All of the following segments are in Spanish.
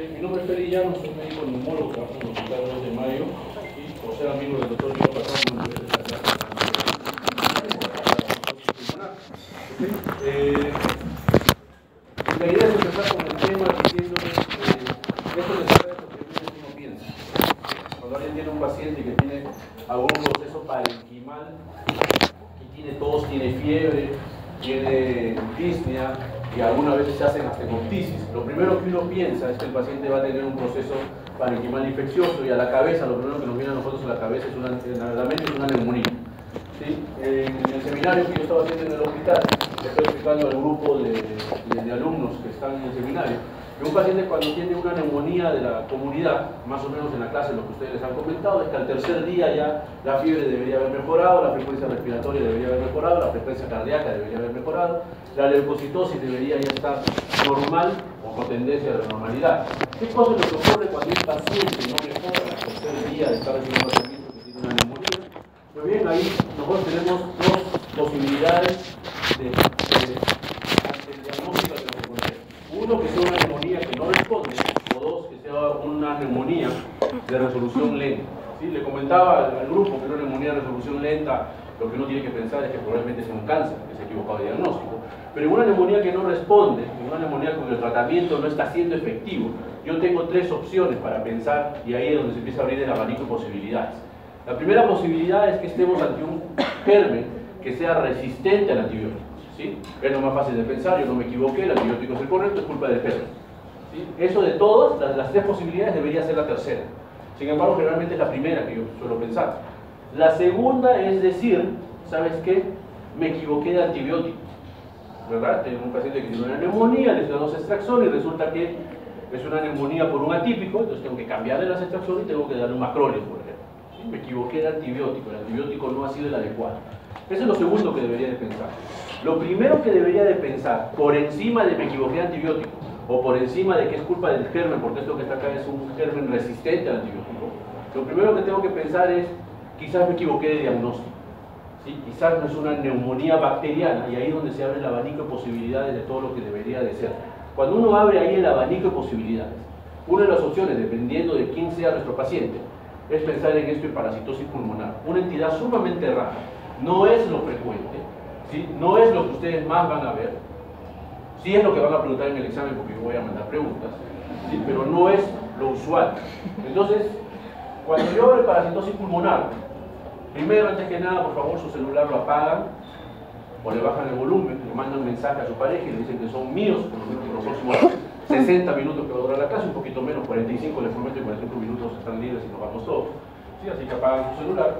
Mi nombre es Félix Llanos, soy médico neumólogo, trabajo en el Hospital 2 de Mayo y por ser amigo del doctor Guido Pazón, me voy a esta clase. La idea es empezar con el tema diciendo esto les trae lo que uno piensa. Cuando alguien tiene un paciente que tiene algún proceso parenquimal, y tiene tos, tiene fiebre, tiene disnea, y algunas veces se hacen hasta hemoptisis. Lo primero que uno piensa es que el paciente va a tener un proceso parenquimal infeccioso y a la cabeza, lo primero que nos viene a nosotros a la cabeza es la mente es una neumonía. ¿Sí? En el seminario que yo estaba haciendo en el hospital, le estoy explicando al grupo de alumnos que están en el seminario, que un paciente cuando tiene una neumonía de la comunidad, más o menos en la clase lo que ustedes les han comentado, es que al tercer día ya la fiebre debería haber mejorado, la frecuencia respiratoria debería haber mejorado, la frecuencia cardíaca debería haber mejorado, la leucocitosis debería ya estar normal o con tendencia a la normalidad. ¿Qué cosa les ocurre cuando un paciente no mejora al tercer día de estar recibiendo tratamiento que tiene una neumonía? Pues bien, ahí nosotros tenemos dos posibilidades ante el diagnóstico que nos encontremos. Uno, que sea una neumonía que no responde, o dos, que sea una neumonía de resolución lenta. ¿Sí? Le comentaba al grupo que una neumonía de resolución lenta, lo que uno tiene que pensar es que probablemente sea un cáncer, que se ha equivocado de diagnóstico. Pero en una neumonía que no responde, en una neumonía con el tratamiento no está siendo efectivo, yo tengo tres opciones para pensar y ahí es donde se empieza a abrir el abanico de posibilidades. La primera posibilidad es que estemos ante un germen que sea resistente al antibiótico. ¿Sí? Es lo más fácil de pensar, yo no me equivoqué, el antibiótico es el correcto, es culpa del germen. ¿Sí? Eso de todas, las tres posibilidades debería ser la tercera. Sin embargo, generalmente es la primera que yo suelo pensar. La segunda es decir, ¿sabes qué? Me equivoqué de antibiótico. ¿Verdad? Tengo un paciente que tiene una neumonía, le estoy dando extracción y resulta que es una neumonía por un atípico, entonces tengo que cambiarle las extracciones y tengo que darle un macrolide, por ejemplo. ¿Sí? Me equivoqué de antibiótico, el antibiótico no ha sido el adecuado. Eso es lo segundo que debería de pensar. Lo primero que debería de pensar, por encima de me equivoqué de antibiótico, o por encima de que es culpa del germen, porque esto que está acá es un germen resistente al antibiótico, lo primero que tengo que pensar es, quizás me equivoqué de diagnóstico. ¿Sí? Quizás no es una neumonía bacteriana, y ahí es donde se abre el abanico de posibilidades de todo lo que debería de ser. Cuando uno abre ahí el abanico de posibilidades, una de las opciones, dependiendo de quién sea nuestro paciente, es pensar en esto en parasitosis pulmonar, una entidad sumamente rara, no es lo frecuente, ¿sí? No es lo que ustedes más van a ver, sí es lo que van a preguntar en el examen porque yo voy a mandar preguntas, ¿sí? Pero no es lo usual. Entonces, cuando yo abro parasitosis pulmonar, primero, antes que nada, por favor, su celular lo apagan o le bajan el volumen, le mandan un mensaje a su pareja y le dicen que son míos, por lo menos por los próximos 60 minutos que va a durar la clase, un poquito menos, 45, les prometo que 45 minutos están libres y nos vamos todos. ¿Sí? Así que apagan su celular.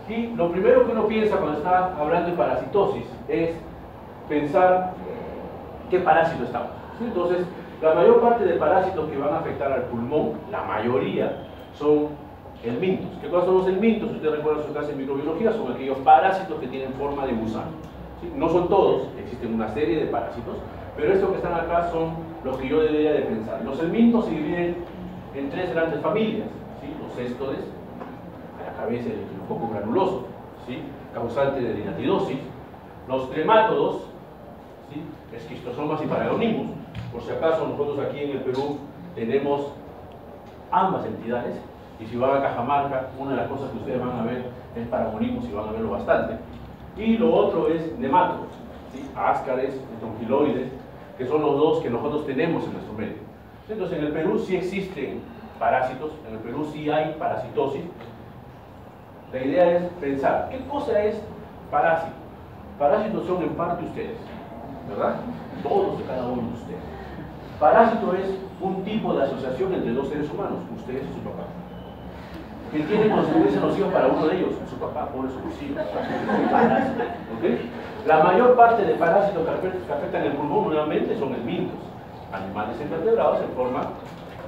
Y lo primero que uno piensa cuando está hablando de parasitosis es pensar qué parásito estamos. ¿Sí? Entonces, la mayor parte de parásitos que van a afectar al pulmón, la mayoría, son helmintos. ¿Qué cosas son los helmintos? Si usted recuerda su clase de microbiología, son aquellos parásitos que tienen forma de gusano. ¿Sí? No son todos, existen una serie de parásitos, pero estos que están acá son los que yo debería de pensar. Los helmintos se dividen en tres grandes familias. ¿Sí? Los céstodes, a la cabeza del equinococo granuloso, ¿sí? Causante de dinatidosis. Los tremátodos, ¿sí? Esquistosomas y paragonimos. Por si acaso, nosotros aquí en el Perú tenemos ambas entidades. Y si van a Cajamarca, una de las cosas que ustedes van a ver es paragonimos y van a verlo bastante. Y lo otro es nemátodos, ¿sí? Áscares, estrongiloides, que son los dos que nosotros tenemos en nuestro medio. Entonces, en el Perú sí existen parásitos, en el Perú sí hay parasitosis. La idea es pensar, ¿qué cosa es parásito? Parásitos son en parte ustedes, ¿verdad? Todos y cada uno de ustedes. Parásito es un tipo de asociación entre dos seres humanos, ustedes y su papá, que tiene consecuencias nocivas para uno de ellos, su papá, pobre su vecino. ¿Okay? La mayor parte de parásitos que afectan el pulmón nuevamente son helmintos, animales invertebrados en forma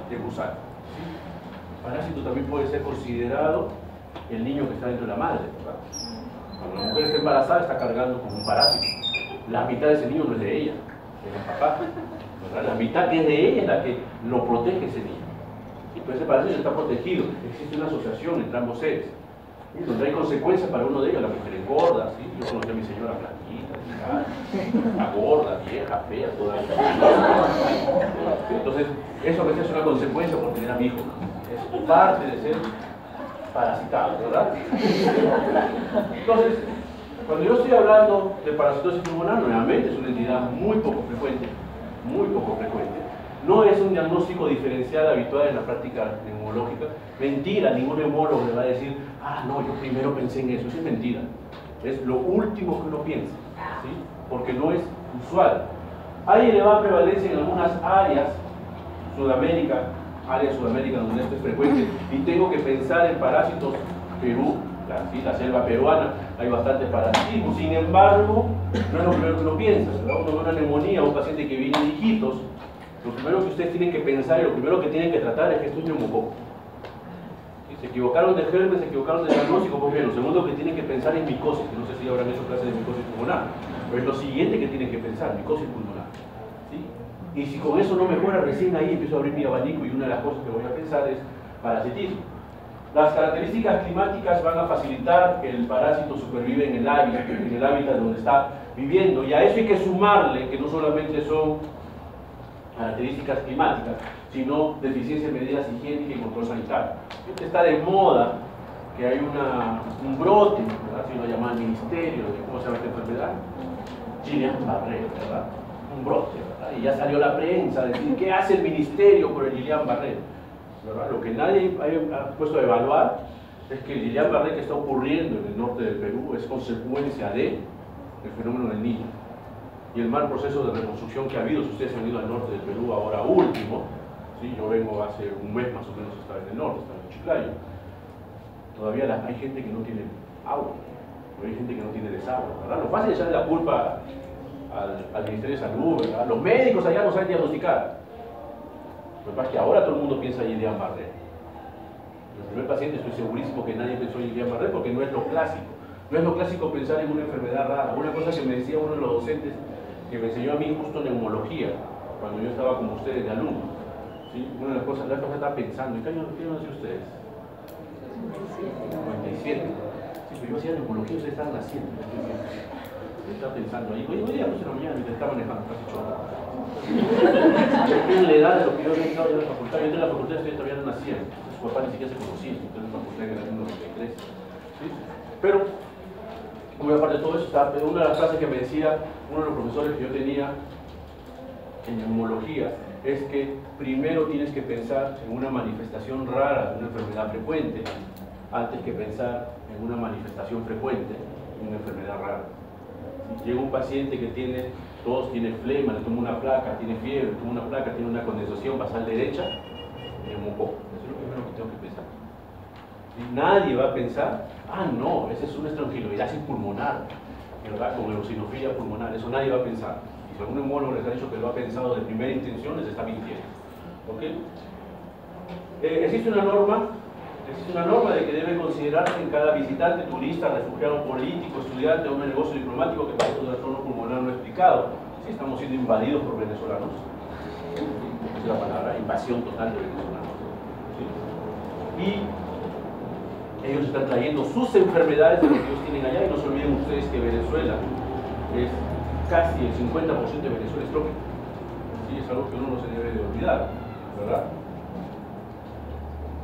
de gusano. ¿Sí? Parásito también puede ser considerado el niño que está dentro de la madre, ¿verdad? Cuando la mujer está embarazada está cargando con un parásito. La mitad de ese niño no es de ella, es del papá, ¿verdad? La mitad que es de ella es la que lo protege ese niño. Pero ese parásito está protegido, existe una asociación entre ambos seres, ¿sí? Donde hay consecuencias para uno de ellos, la mujer engorda, ¿sí? Yo conocí a mi señora flaquita, chiquita, está gorda, vieja, fea, toda. Entonces, eso a veces es una consecuencia por tener a mi hijo. Es parte de ser parasitado, ¿verdad? Entonces, cuando yo estoy hablando de parasitosis pulmonar, nuevamente es una entidad muy poco frecuente, muy poco frecuente. No es un diagnóstico diferencial habitual en la práctica neumológica. Mentira, ningún neumólogo le va a decir, ah, no, yo primero pensé en eso. Eso es mentira. Es lo último que uno piensa, ¿sí? Porque no es usual. Hay elevada prevalencia en algunas áreas, Sudamérica, donde esto es frecuente, y tengo que pensar en parásitos. Perú, la selva peruana, hay bastante parasitismo. Sin embargo, no es lo primero que uno piensa. ¿Verdad? Uno ve una neumonía, un paciente que viene de hijitos, lo primero que ustedes tienen que pensar y lo primero que tienen que tratar es que esto es neumococo. Se equivocaron de germen, se equivocaron de diagnóstico, pues bien, lo segundo que tienen que pensar es micosis, que no sé si habrán hecho clases de micosis pulmonar, pero es lo siguiente que tienen que pensar, micosis pulmonar. ¿Sí? Y si con eso no mejora, recién ahí empiezo a abrir mi abanico y una de las cosas que voy a pensar es parasitismo. Las características climáticas van a facilitar que el parásito supervive en el hábitat donde está viviendo, y a eso hay que sumarle que no solamente son características climáticas, sino deficiencia en medidas higiénicas y control sanitario. Está de moda que hay un brote, ¿verdad? Si lo llaman ministerio, de cómo se llama esta enfermedad, Guillain-Barré, ¿verdad? Un brote, ¿verdad? Y ya salió la prensa a decir, ¿qué hace el ministerio por el Guillain-Barré? ¿Verdad? Lo que nadie ha puesto a evaluar es que el Guillain-Barré que está ocurriendo en el norte del Perú es consecuencia del fenómeno del Niño y el mal proceso de reconstrucción que ha habido. Si ustedes han ido al norte del Perú ahora último, ¿sí? Yo vengo hace un mes más o menos, estaba en el norte, estaba en Chiclayo. Todavía hay gente que no tiene agua, hay gente que no tiene desagüe, ¿verdad? Lo fácil es echarle la culpa al Ministerio de Salud, ¿verdad? Los médicos allá no saben diagnosticar. Lo que pasa es que ahora todo el mundo piensa en Guillain-Barré. El primer paciente estoy segurísimo que nadie pensó en Guillain-Barré porque no es lo clásico. No es lo clásico pensar en una enfermedad rara. Una cosa que me decía uno de los docentes que me enseñó a mí justo neumología, cuando yo estaba como ustedes de alumno. ¿Sí? Una de las cosas, estaba pensando, ¿en qué año nació ustedes? 97. Sí, pero yo hacía neumología, ustedes estaban naciendo. Yo estaba pensando ahí, hoy día pues en la mañana me estaba manejando casi todo. Tienen la edad de lo que yo había entrado en la facultad. Yo entré en la facultad y todavía no nacía. Entonces su papá ni siquiera se conocía. Entonces en la facultad que era en 93. ¿Sí? Pero, muy aparte de todo eso, una de las clases que me decía uno de los profesores que yo tenía en neumología es que primero tienes que pensar en una manifestación rara de una enfermedad frecuente antes que pensar en una manifestación frecuente de una enfermedad rara. Si llega un paciente que todos tienen flema, le toma una placa, tiene fiebre, le toma una placa, tiene una condensación basal derecha, neumococo. Eso es lo primero que tengo que pensar. Y nadie va a pensar, ah no, esa es una estrongiloidasis pulmonar, ¿verdad? Con eosinofilia pulmonar, eso nadie va a pensar. Y si algún neumólogo les ha dicho que lo ha pensado de primera intención, les está mintiendo. ¿Ok? Existe una norma de que debe considerarse en cada visitante, turista, refugiado político, estudiante o un negocio diplomático que padece un trastorno pulmonar no explicado. Si estamos siendo invadidos por venezolanos, es la palabra, invasión total de venezolanos. ¿Sí? Y ellos están trayendo sus enfermedades de lo que ellos tienen allá, y no se olviden ustedes que Venezuela es casi el 50% de Venezuela es trópico. ¿Sí? Es algo que uno no se debe de olvidar, ¿verdad?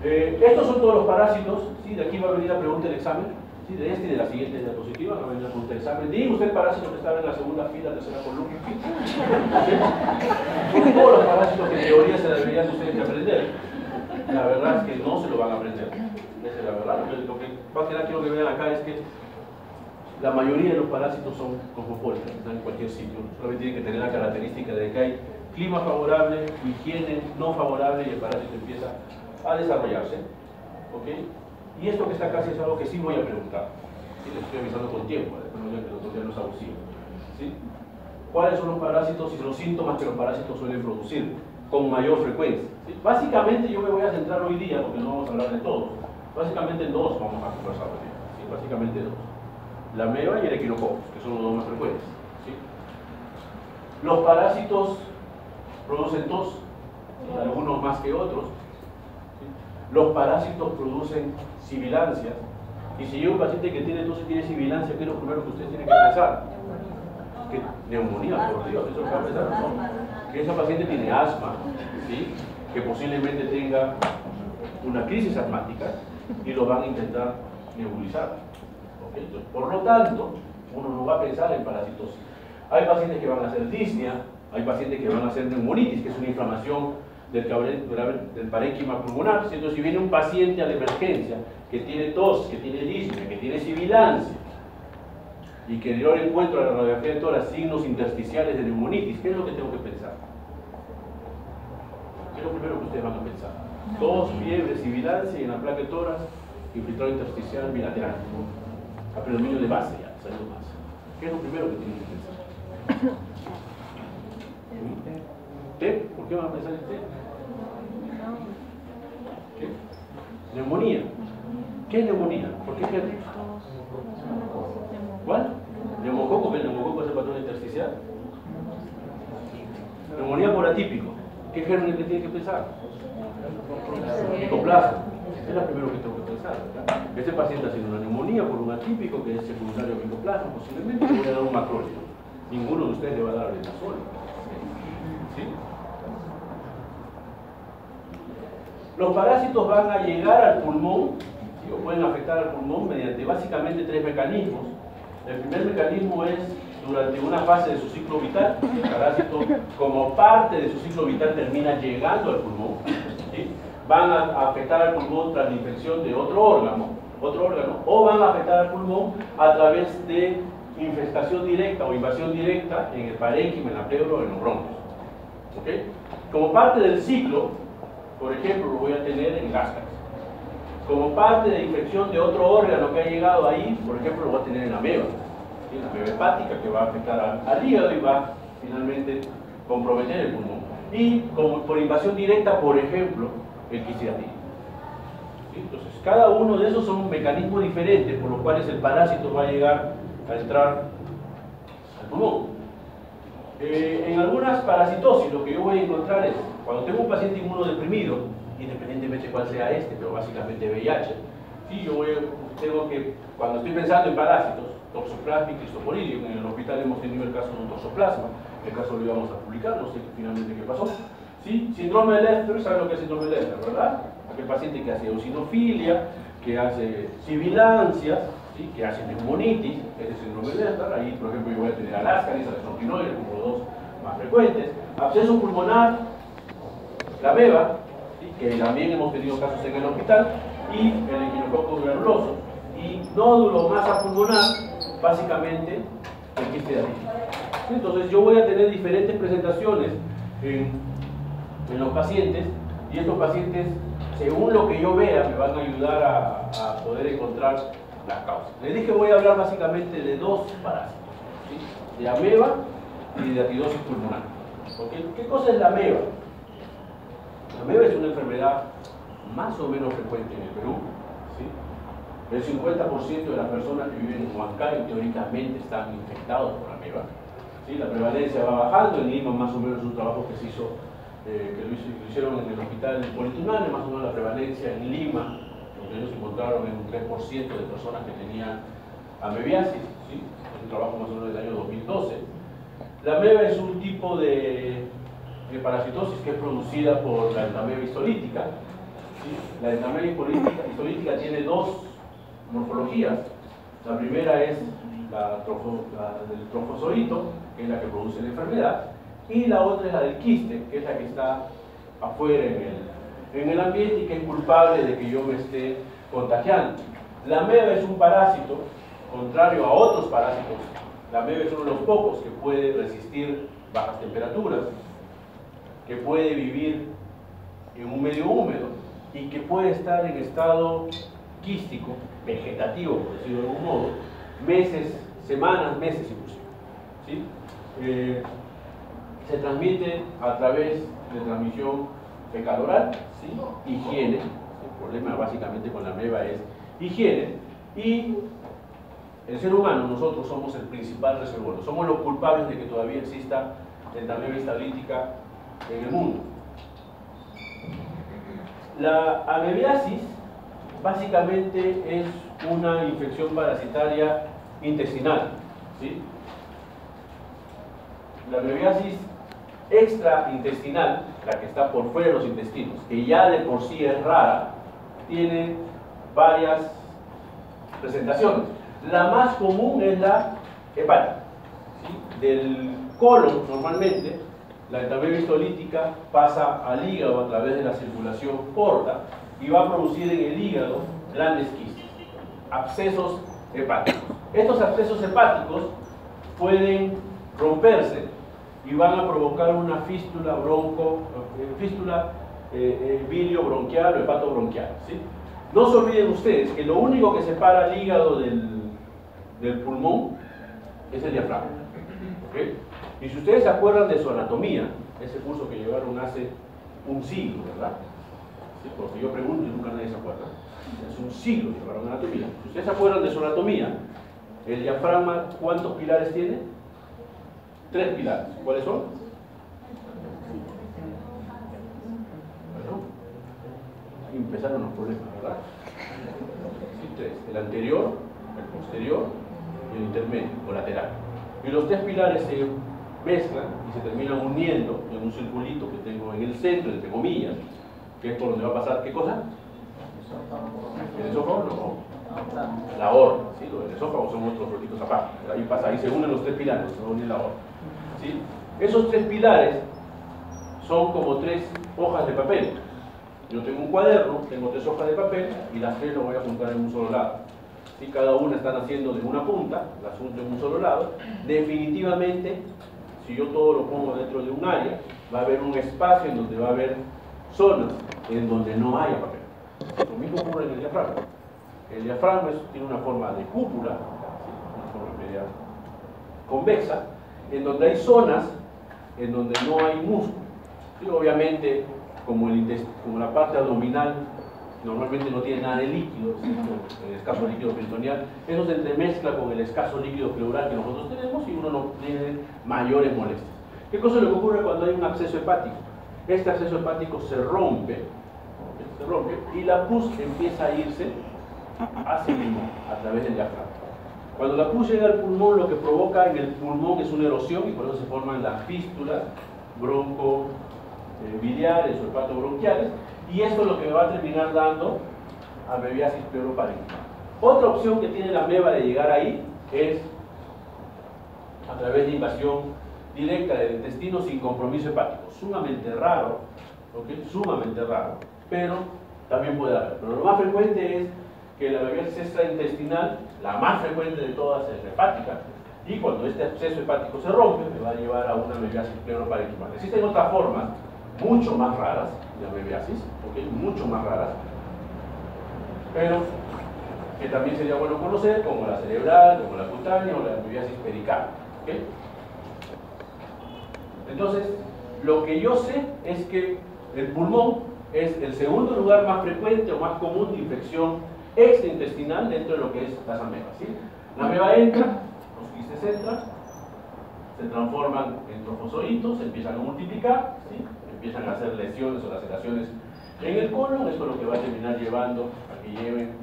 Estos son todos los parásitos, ¿sí? De aquí va a venir la pregunta del examen, ¿sí? De este y de la siguiente diapositiva va a venir la pregunta del examen. Diga usted el parásito que estaba en la segunda fila, tercera columna. Son todos los parásitos que en teoría se deberían ustedes de aprender. La verdad es que no se lo van a aprender. Esa es la verdad. Lo que más que nada quiero que vean acá es que la mayoría de los parásitos son cosmopolitas, están en cualquier sitio. Solamente tienen que tener la característica de que hay clima favorable, higiene no favorable y el parásito empieza a desarrollarse. ¿Ok? Y esto que está acá sí es algo que sí voy a preguntar. ¿Sí? Les estoy avisando con tiempo, después no digan que los otros ya no es abusivo. ¿Sí? ¿Cuáles son los parásitos y los síntomas que los parásitos suelen producir con mayor frecuencia? ¿Sí? Básicamente yo me voy a centrar hoy día, porque no vamos a hablar de todos, básicamente en dos vamos a conversar hoy día. ¿Sí? Básicamente dos. La ameba y el equinococcus, que son los dos más frecuentes. ¿Sí? Los parásitos producen tos, ¿sí? Algunos más que otros. ¿Sí? Los parásitos producen sibilancia, y si llega un paciente que tiene tos y tiene sibilancia, ¿qué es lo primero que ustedes tienen que pensar? ¿Qué neumonía? Por Dios, eso es lo que va a pensar, ¿no? Que esa paciente tiene asma, ¿sí? Que posiblemente tenga una crisis asmática y lo van a intentar nebulizar. ¿Okay? Entonces, por lo tanto, uno no va a pensar en parasitosis. Hay pacientes que van a hacer disnea, hay pacientes que van a hacer neumonitis, que es una inflamación del parénquima pulmonar. Entonces, si viene un paciente a la emergencia que tiene tos, que tiene disnea, que tiene sibilancia, y que yo le encuentro a la radiografía de tórax signos intersticiales de neumonitis, ¿qué es lo que tengo que pensar? ¿Qué es lo primero que ustedes van a pensar? Tos, fiebre, sibilancia y en la placa de tórax, infiltrado intersticial bilateral. A predominio de base ya, salió más. ¿Qué es lo primero que tienen que pensar? ¿Té? ¿Por qué van a pensar en té? ¿Qué? Neumonía. ¿Qué es neumonía? ¿Por qué es ¿cuál? Neumococo, que el neumococo es el patrón intersticial. Neumonía por atípico. ¿Qué germen que tiene que pensar? Micoplasma. Es lo primero que tengo que pensar, ¿verdad? Este paciente haciendo una neumonía por un atípico que es secundario a micoplasma, posiblemente le voy a dar un macrólido. Ninguno de ustedes le va a dar albendazol. ¿Sí? Los parásitos van a llegar al pulmón, ¿sí? O pueden afectar al pulmón mediante básicamente 3 mecanismos. El primer mecanismo es durante una fase de su ciclo vital. El parásito, como parte de su ciclo vital, termina llegando al pulmón. ¿Sí? Van a afectar al pulmón tras la infección de otro órgano, o van a afectar al pulmón a través de infestación directa o invasión directa en el parénquima, en la pleura o en los bronquios. ¿Okay? Como parte del ciclo, por ejemplo, lo voy a tener en gástris. Como parte de infección de otro órgano que ha llegado ahí, por ejemplo, lo voy a tener en la ameba. ¿Sí? La ameba hepática, que va a afectar al hígado y va finalmente comprometer el pulmón. Y como por invasión directa, por ejemplo, el quisquiatídeo. ¿Sí? Entonces, cada uno de esos son mecanismos diferentes por los cuales el parásito va a llegar a entrar al pulmón. En algunas parasitosis, lo que yo voy a encontrar es, cuando tengo un paciente inmunodeprimido, independientemente de cuál sea este, pero básicamente VIH, sí, tengo que, cuando estoy pensando en parásitos, toxoplasma y cristoforidio, en el hospital hemos tenido el caso de un toxoplasma, el caso lo íbamos a publicar, no sé finalmente qué pasó. ¿Sí? Síndrome de Leffler, ¿saben lo que es síndrome de Leffler, verdad? Aquel paciente que hace eosinofilia, que hace sibilancias, ¿sí? Que hace neumonitis, ese es síndrome de Leffler. Ahí, por ejemplo, yo voy a tener a Ascaris, a Strongyloides como los dos más frecuentes. Absceso pulmonar, la ameba, ¿sí? Que también hemos tenido casos en el hospital, y el equinococo granuloso. Y nódulo masa pulmonar, básicamente el quisquiatídeo. Entonces yo voy a tener diferentes presentaciones en los pacientes, y estos pacientes, según lo que yo vea, me van a ayudar a poder encontrar las causas. Les dije que voy a hablar básicamente de 2 parásitos, ¿sí? De ameba y de atidosis pulmonar. ¿Okay? ¿Qué cosa es la ameba? La ameba es una enfermedad más o menos frecuente en el Perú, ¿sí? El 50% de las personas que viven en Huancayo teóricamente están infectados por ameba. ¿Sí? La prevalencia va bajando. En Lima más o menos es un trabajo que se hizo, que lo hicieron en el hospital Politunale, más o menos la prevalencia en Lima, donde ellos encontraron en un 3% de personas que tenían amebiasis, ¿sí? Es un trabajo más o menos del año 2012. La ameba es un tipo de parasitosis que es producida por la entameba histolítica, ¿sí? La entameba histolítica tiene 2 morfologías. La primera es la del trofozoito, que es la que produce la enfermedad, y la otra es la del quiste, que es la que está afuera en el ambiente y que es culpable de que yo me esté contagiando. La ameba es un parásito, contrario a otros parásitos. La ameba es uno de los pocos que puede resistir bajas temperaturas, que puede vivir en un medio húmedo y que puede estar en estado quístico, vegetativo, por decirlo de algún modo, meses, semanas, meses inclusive. ¿Sí? Se transmite a través de transmisión fecal-oral, ¿sí? Higiene. El problema básicamente con la ameba es higiene, y el ser humano, nosotros somos el principal reservorio, somos los culpables de que todavía exista entameba histolítica en el mundo. La amebiasis básicamente es una infección parasitaria intestinal, ¿sí? la amebiasis extraintestinal, la que está por fuera de los intestinos, que ya de por sí es rara, tiene varias presentaciones. La más común es la hepática, ¿sí? Del colon, normalmente, la entamebiasis histolítica pasa al hígado a través de la circulación corta y va a producir en el hígado grandes quistes, abscesos hepáticos. Estos abscesos hepáticos pueden romperse y van a provocar una fístula bilio-bronquial o hepatobronquial, ¿sí? No se olviden ustedes que lo único que separa el hígado del pulmón es el diafragma, ¿okay? Y si ustedes se acuerdan de su anatomía, ese curso que llevaron hace un siglo, ¿verdad? ¿Sí? Porque yo pregunto y nunca nadie se acuerda. Hace un siglo llevaron anatomía. Si ustedes se acuerdan de su anatomía, el diafragma, ¿cuántos pilares tiene? 3 pilares. ¿Cuáles son? Bueno, ahí empezaron los problemas, ¿verdad? Sí, 3. El anterior, el posterior y el intermedio, o lateral. Y los 3 pilares se mezclan y se terminan uniendo en un circulito que tengo en el centro, entre comillas, que es por donde va a pasar, ¿qué cosa? ¿El esófago? No. La aorta, ¿sí? El esófago son otros rolitos aparte. Ahí pasa, ahí se unen los 3 pilares, se une la aorta, ¿sí? Esos 3 pilares son como 3 hojas de papel. Yo tengo un cuaderno, tengo 3 hojas de papel y las 3 las voy a juntar en un solo lado. ¿Sí? Cada una está naciendo de una punta, las junto en un solo lado. Definitivamente, si yo todo lo pongo dentro de un área, va a haber un espacio en donde va a haber zonas en donde no haya papel. Lo mismo ocurre en el diafragma. El diafragma tiene una forma de cúpula, ¿sí? Una forma media convexa, en donde hay zonas en donde no hay músculo. Y obviamente, como la parte abdominal normalmente no tiene nada de líquido, el escaso líquido peritoneal, eso se entremezcla con el escaso líquido pleural que nosotros tenemos y uno no tiene mayores molestias. ¿Qué cosa es lo que ocurre cuando hay un absceso hepático? Este absceso hepático se rompe y la pus empieza a irse hacia el pulmón, a través del diafragma. Cuando la pus llega al pulmón, lo que provoca en el pulmón es una erosión y por eso se forman las fístulas broncobiliares o hepatobronquiales, y esto es lo que me va a terminar dando amebiasis pleuroparénquima. Otra opción que tiene la ameba de llegar ahí es a través de invasión directa del intestino sin compromiso hepático. Sumamente raro, ¿okay? Sumamente raro, pero también puede haber. Pero lo más frecuente es que la amebiasis extraintestinal, la más frecuente de todas, es hepática, y cuando este absceso hepático se rompe, me va a llevar a una amebiasis pleuroparénquima. Existen otras formas mucho más raras de amebiasis, ¿okay? Mucho más raras, pero que también sería bueno conocer, como la cerebral, como la cutánea o la amebiasis pericardial, ¿okay? Entonces, lo que yo sé es que el pulmón es el segundo lugar más frecuente o más común de infección extraintestinal dentro de lo que es las amebas, ¿sí? La ameba entra, los quistes entran, se transforman en trofozoitos, se empiezan a multiplicar, ¿sí? Empiezan a hacer lesiones o laceraciones en el colon. Esto es lo que va a terminar llevando a que lleven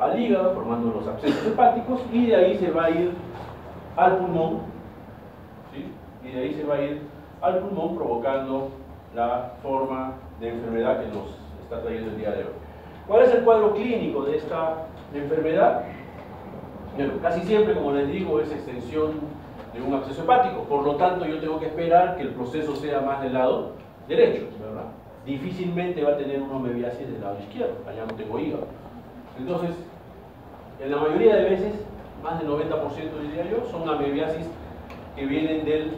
al hígado, formando los abscesos hepáticos, y de ahí se va a ir al pulmón, ¿sí? Y de ahí se va a ir al pulmón provocando la forma de enfermedad que nos está trayendo el día de hoy. ¿Cuál es el cuadro clínico de esta enfermedad? Bueno, casi siempre, como les digo, es extensión de un absceso hepático, por lo tanto yo tengo que esperar que el proceso sea más del lado derecho, ¿verdad? Difícilmente va a tener una amebiasis del lado izquierdo, allá no tengo hígado. Entonces, en la mayoría de veces, más del 90% diría yo, son amebiasis que vienen del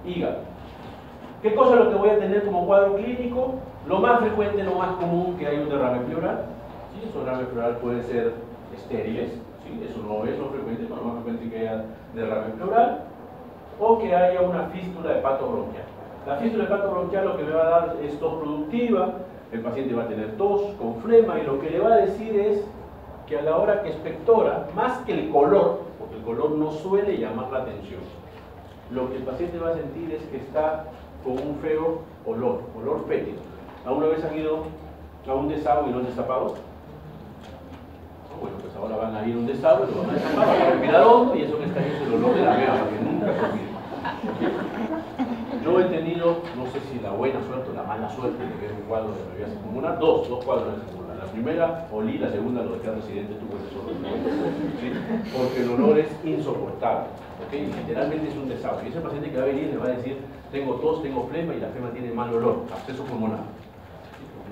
hígado. ¿Qué cosa es lo que voy a tener como cuadro clínico? Lo más frecuente, lo más común, que hay un derrame pleural. ¿Sí? Esos derrames pleural pueden ser estériles, ¿sí? Eso no es lo frecuente, pero lo más frecuente es que haya derrame pleural, o que haya una fístula hepatobronquial. La fístula hepatobronquial lo que me va a dar es tos productiva, el paciente va a tener tos con flema, y lo que le va a decir es que a la hora que expectora, más que el color, porque el color no suele llamar la atención, lo que el paciente va a sentir es que está con un feo olor fétido. ¿Alguna vez han ido a un desagüe y lo han destapado? Bueno, pues ahora van a ir a un desagüe, lo van a destapar, van a respirar hondo, y eso que está ahí es el olor de la ameba, que nunca se olvide. Yo he tenido, no sé si la buena suerte o la mala suerte de ver un cuadro de amebiasis pulmonar, dos cuadros de pulmonar. La primera olí, la segunda lo dejé al residente, tuvo el desorden, ¿sí? Porque el olor es insoportable, ¿okay? Literalmente es un desahogo. Y ese paciente que va a venir le va a decir, tengo tos, tengo flema y la flema tiene mal olor, absceso pulmonar.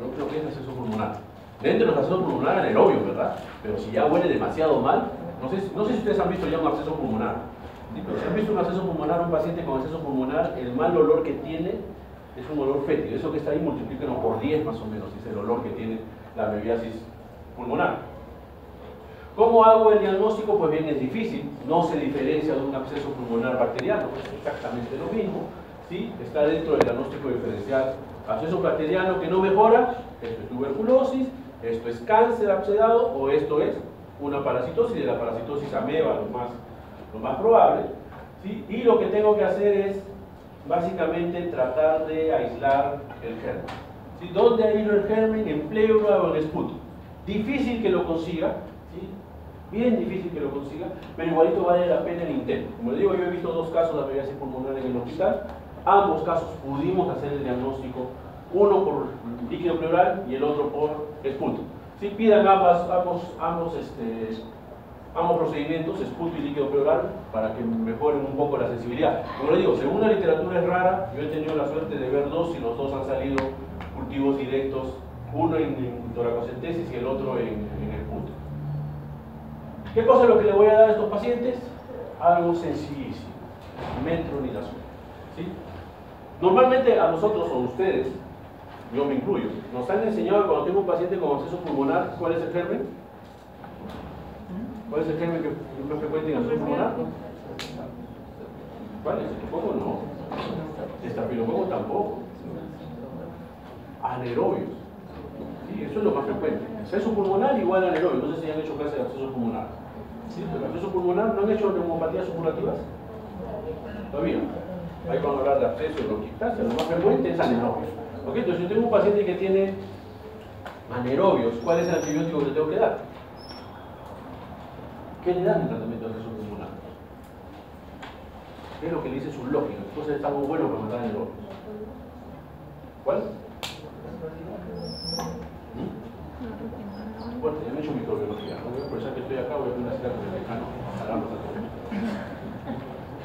No creo que es absceso pulmonar. Dentro de los abscesos pulmonares anaerobios, ¿verdad? Pero si ya huele demasiado mal, no sé si ustedes han visto ya un absceso pulmonar. ¿Sí? Pero si han visto un absceso pulmonar, un paciente con absceso pulmonar, el mal olor que tiene es un olor fétido. Eso que está ahí, multiplíquenlo por 10 más o menos, es el olor que tiene la amebiasis pulmonar. ¿Cómo hago el diagnóstico? Pues bien, es difícil. No se diferencia de un absceso pulmonar bacteriano, es exactamente lo mismo. ¿Sí? Está dentro del diagnóstico diferencial. Absceso bacteriano que no mejora, esto es tuberculosis, esto es cáncer abscedado o esto es una parasitosis, de la parasitosis ameba, lo más probable, ¿sí? Y lo que tengo que hacer es básicamente tratar de aislar el germen, ¿sí? ¿Dónde aíslo el germen? En pleura o en esputo. Difícil que lo consiga, ¿sí? Bien difícil que lo consiga, pero igualito vale la pena el intento. Como les digo, yo he visto dos casos de amebiasis pulmonar en el hospital. Ambos casos pudimos hacer el diagnóstico, uno por líquido pleural y el otro por esputo. ¿Sí? Pidan ambos procedimientos, esputo y líquido pleural, para que mejoren un poco la sensibilidad. Como les digo, según la literatura es rara, yo he tenido la suerte de ver dos y los dos han salido cultivos directos, uno en toracocentesis y el otro en esputo. ¿Qué cosa es lo que le voy a dar a estos pacientes? Algo sencillísimo, metronidazol. ¿Sí? Normalmente a nosotros o a ustedes, yo me incluyo, nos han enseñado que cuando tengo un paciente con absceso pulmonar, ¿cuál es el germen? ¿Cuál es el germen que es más frecuente en absceso pulmonar? ¿Cuál es? ¿Estococo? No. Estafilococo tampoco. Anaerobios. Sí, eso es lo más frecuente. Absceso pulmonar igual a anaerobio. No sé si han hecho clase de absceso pulmonar. ¿Sí? Pero absceso pulmonar, ¿no han hecho neumopatías supurativas? Todavía. Ahí vamos a hablar de absceso y bronquiectasia. Lo más frecuente es anaerobio. ¿Okay? Entonces, si yo tengo un paciente que tiene anaerobios, ¿cuál es el antibiótico que le tengo que dar? ¿Qué le dan en tratamiento de absceso pulmonar? ¿Qué es lo que le dice su lógica? Entonces es algo bueno para matar anaerobios. ¿Cuál? Bueno, ya me he hecho microbiología. No voy a aprovechar que estoy acá, voy a hacer una cita con el decano.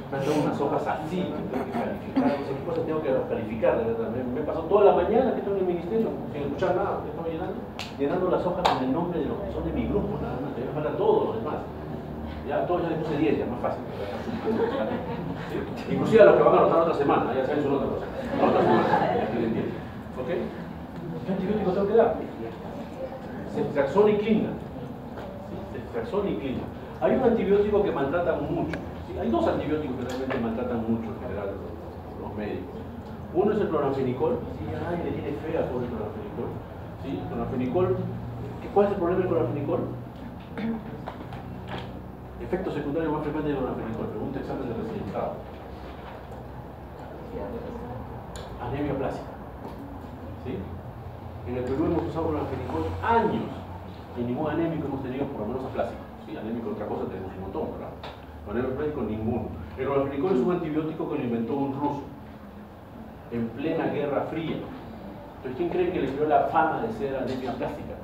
Me han dado unas hojas así, tengo que calificar, no sé qué cosas tengo que calificar, de verdad. Me pasó toda la mañana que estoy en el ministerio, sin escuchar nada, que estaba llenando las hojas con el nombre de los que son de mi grupo, nada más, te voy a faltar todos los demás. Ya todos ya les puse 10, ya más fácil. ¿Sí? Inclusive a los que van a anotar otra semana, ya saben su nota, la otra semana, ya tienen 10. ¿Ok? ¿Qué antibiótico tengo que dar? Ceftriaxona y clina. Ceftriaxona y clina. Hay un antibiótico que maltratan mucho. ¿Sí? Hay dos antibióticos que realmente maltratan mucho en general los médicos. Uno es el cloranfenicol. ¿Sí? Ay, le tiene fe a todo el cloranfenicol. ¿Sí? El cloranfenicol. ¿Cuál es el problema del cloranfenicol? Efecto secundario más frecuente del cloranfenicol. Pregunta examen de residentado. Anemia plástica. ¿Sí? En el Perú hemos usado cloranfenicol años y ningún anémico hemos tenido, por lo menos aplásico. ¿Sí? Anémico otra cosa tenemos un montón, ¿verdad? Con anemia plástica ninguno. El cloranfenicol es un antibiótico que lo inventó un ruso en plena Guerra Fría. Entonces, ¿quién cree que le dio la fama de ser anemia plástica?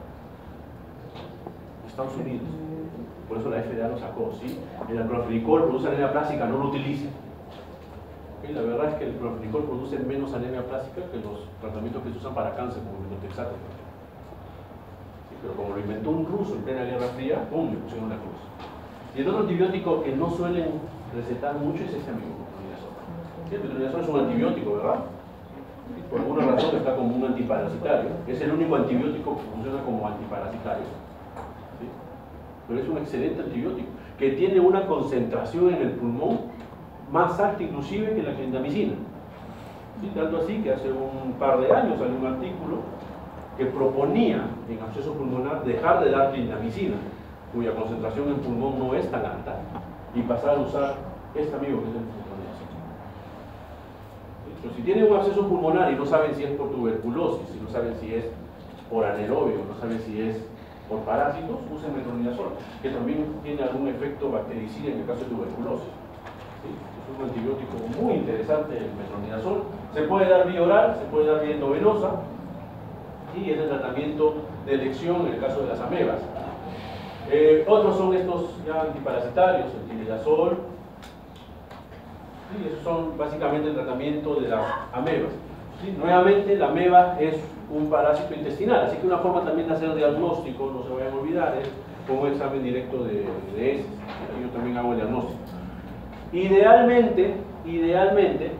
Estados Unidos. Por eso la FDA lo sacó, ¿sí? El cloranfenicol produce anemia plástica, no lo utiliza. ¿Sí? La verdad es que el cloranfenicol produce menos anemia plástica que los tratamientos que se usan para cáncer, como el metotrexato. ¿Sí? Pero como lo inventó un ruso en plena Guerra Fría, ¡pum!, le pusieron la cruz. Y el otro antibiótico que no suelen recetar mucho es este amigo, metronidazol. ¿Sí? El metronidazol es un antibiótico, ¿verdad? ¿Sí? Por alguna razón está como un antiparasitario. Es el único antibiótico que funciona como antiparasitario. ¿Sí? Pero es un excelente antibiótico que tiene una concentración en el pulmón más alta inclusive que la clindamicina. ¿Sí? Tanto así que hace un par de años salió un artículo que proponía en absceso pulmonar dejar de dar clindamicina, cuya concentración en pulmón no es tan alta, y pasar a usar este amigo que es el metronidazol. Pero si tienen un absceso pulmonar y no saben si es por tuberculosis, si no saben si es por anaerobio, no saben si es por parásitos, usen metronidazol, que también tiene algún efecto bactericida en el caso de tuberculosis. ¿Sí? es un antibiótico muy interesante, el metronidazol. Se puede dar vía oral, se puede dar vía endovenosa, y es el tratamiento de elección en el caso de las amebas. Otros son estos ya antiparasitarios, el tilidazol, y esos son básicamente el tratamiento de las amebas. ¿Sí? Nuevamente, la ameba es un parásito intestinal, así que una forma también de hacer diagnóstico, no se vayan a olvidar, es con un examen directo de heces. Yo también hago el diagnóstico. Idealmente,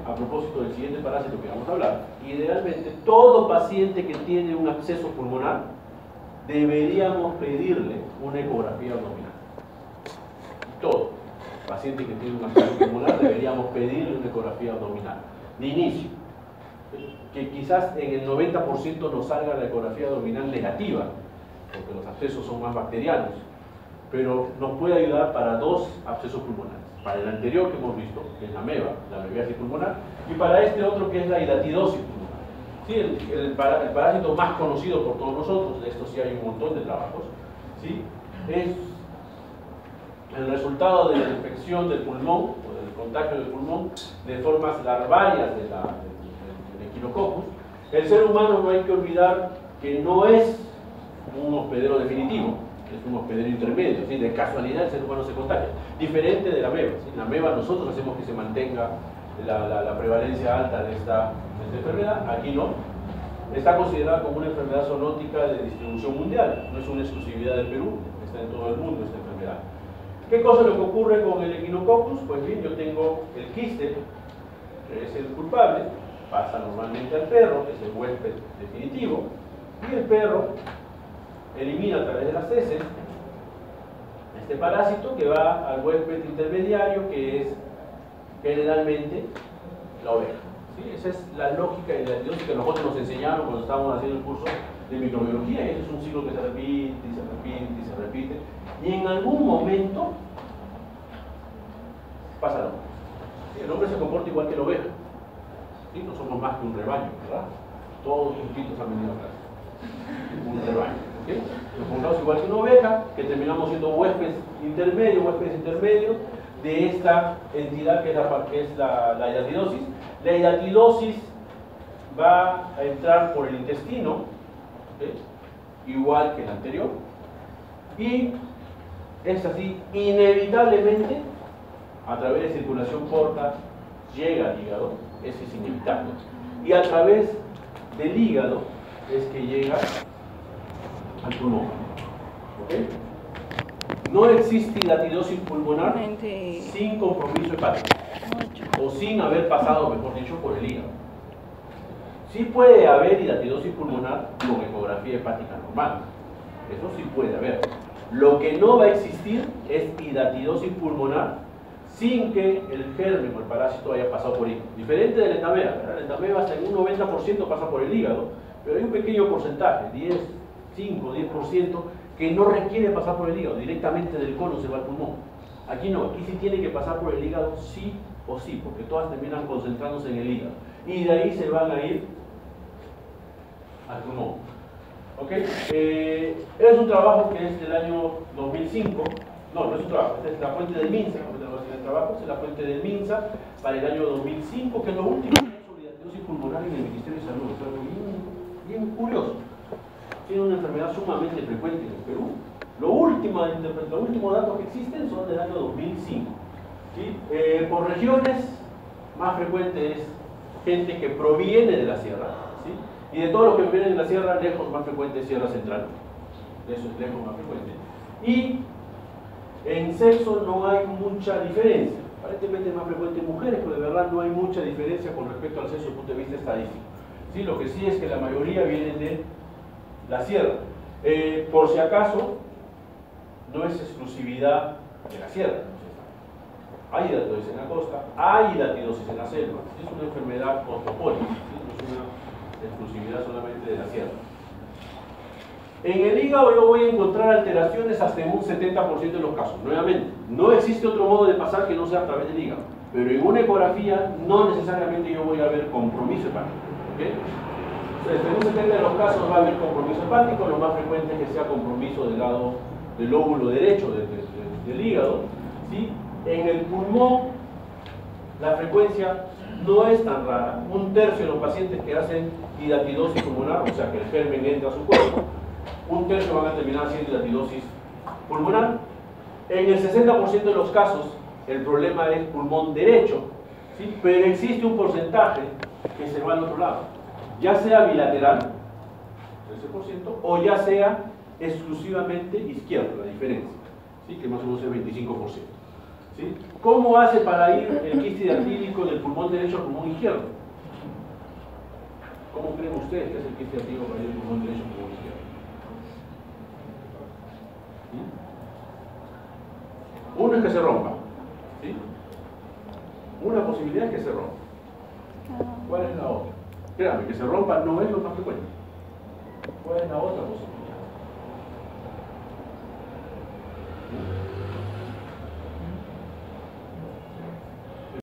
a propósito del siguiente parásito que vamos a hablar, idealmente todo paciente que tiene un absceso pulmonar deberíamos pedirle una ecografía abdominal. Todo paciente que tiene un absceso pulmonar deberíamos pedirle una ecografía abdominal de inicio, que quizás en el 90% nos salga la ecografía abdominal negativa, porque los abscesos son más bacterianos, pero nos puede ayudar para dos abscesos pulmonares, para el anterior que hemos visto, que es la ameba, la amebiasis pulmonar, y para este otro que es la hidatidosis pulmonar. Sí, el parásito más conocido por todos nosotros, de esto sí hay un montón de trabajos, ¿sí? Es el resultado de la infección del pulmón, o del contagio del pulmón, de formas larvarias del Echinococcus. El ser humano, no hay que olvidar que no es un hospedero definitivo, es un hospedero intermedio, ¿sí? De casualidad el ser humano se contagia, diferente de la ameba. ¿Sí? La ameba nosotros hacemos que se mantenga la prevalencia alta de esta enfermedad, aquí no. Está considerada como una enfermedad zoonótica de distribución mundial, no es una exclusividad del Perú, está en todo el mundo esta enfermedad. ¿Qué cosa es lo que ocurre con el Echinococcus? Pues bien, yo tengo el quiste, que es el culpable, pasa normalmente al perro, que es el huésped definitivo, y el perro elimina a través de las heces este parásito que va al huésped intermediario, que es generalmente la oveja. ¿Sí? Esa es la lógica y la diagnóstica que nosotros nos enseñaron cuando estábamos haciendo el curso de microbiología, y ese es un ciclo que se repite y se repite y se repite, y en algún momento pasa lo mismo. ¿Sí? El hombre se comporta igual que la oveja. ¿Sí? No somos más que un rebaño, ¿verdad? Todos juntitos han venido acá. Un rebaño. ¿Okay? Nos comportamos igual que una oveja, que terminamos siendo huéspedes intermedios de esta entidad que es la hidatidosis. La hidatidosis va a entrar por el intestino, ¿okay? Igual que el anterior, y es así, inevitablemente, a través de circulación corta, llega al hígado, eso es inevitable, y a través del hígado es que llega al pulmón. ¿Okay? No existe hidatidosis pulmonar sin compromiso hepático, o sin haber pasado, mejor dicho, por el hígado. Sí puede haber hidatidosis pulmonar con ecografía hepática normal, eso sí puede haber. Lo que no va a existir es hidatidosis pulmonar sin que el germen o el parásito haya pasado por hígado. Diferente de la entameba. La entameba hasta en un 90% pasa por el hígado, pero hay un pequeño porcentaje, 5-10%, que no requiere pasar por el hígado, directamente del colon se va al pulmón. Aquí no, aquí sí tiene que pasar por el hígado sí o sí, porque todas terminan concentrándose en el hígado. Y de ahí se van a ir al pulmón. ¿Ok? Es un trabajo que es del año 2005. No es un trabajo, esta es la fuente del MINSA, es la fuente del MINSA para el año 2005, que es lo último que hay sobre hidatidosis pulmonar en el Ministerio de Salud. Es algo bien curioso. Tiene una enfermedad sumamente frecuente en el Perú. Los últimos datos que existen son del año 2005. ¿Sí? Por regiones, más frecuente es gente que proviene de la sierra. ¿Sí? Y de todos los que vienen de la sierra, lejos más frecuente es Sierra Central. Eso es lejos más frecuente. Y en sexo no hay mucha diferencia. Aparentemente es más frecuente en mujeres, pero de verdad no hay mucha diferencia con respecto al sexo desde el punto de vista estadístico. ¿Sí? Lo que sí es que la mayoría vienen de la sierra. Por si acaso, no es exclusividad de la sierra. Hay hidatidosis en la costa, hay hidatidosis en la selva. Es una enfermedad cosmopolita, ¿sí? No es una exclusividad solamente de la sierra. En el hígado yo voy a encontrar alteraciones hasta en un 70% de los casos. Nuevamente, no existe otro modo de pasar que no sea a través del hígado. Pero en una ecografía no necesariamente yo voy a ver compromiso hepático. ¿Okay? En un 70% de los casos va a haber compromiso hepático, lo más frecuente es que sea compromiso del lado del lóbulo derecho del hígado. ¿Sí? En el pulmón La frecuencia no es tan rara. Un tercio de los pacientes que hacen hidatidosis pulmonar, o sea que el germen entra a su cuerpo, un tercio van a terminar haciendo hidatidosis pulmonar. En el 60% de los casos, el problema es pulmón derecho, ¿sí? Pero existe un porcentaje que se va al otro lado, ya sea bilateral, 13%, o ya sea exclusivamente izquierdo, la diferencia, ¿sí? Que más o menos es 25%. ¿Sí? ¿Cómo hace para ir el quiste hidatídico del pulmón derecho al pulmón izquierdo? ¿Cómo creen ustedes que es el quiste hidatídico para ir del pulmón derecho al pulmón izquierdo? ¿Sí? Uno es que se rompa, ¿sí? Una posibilidad es que se rompa. ¿Cuál es la otra? Créanme, que se rompa no es lo más frecuente. ¿Cuál es la otra posibilidad? ¿Sí?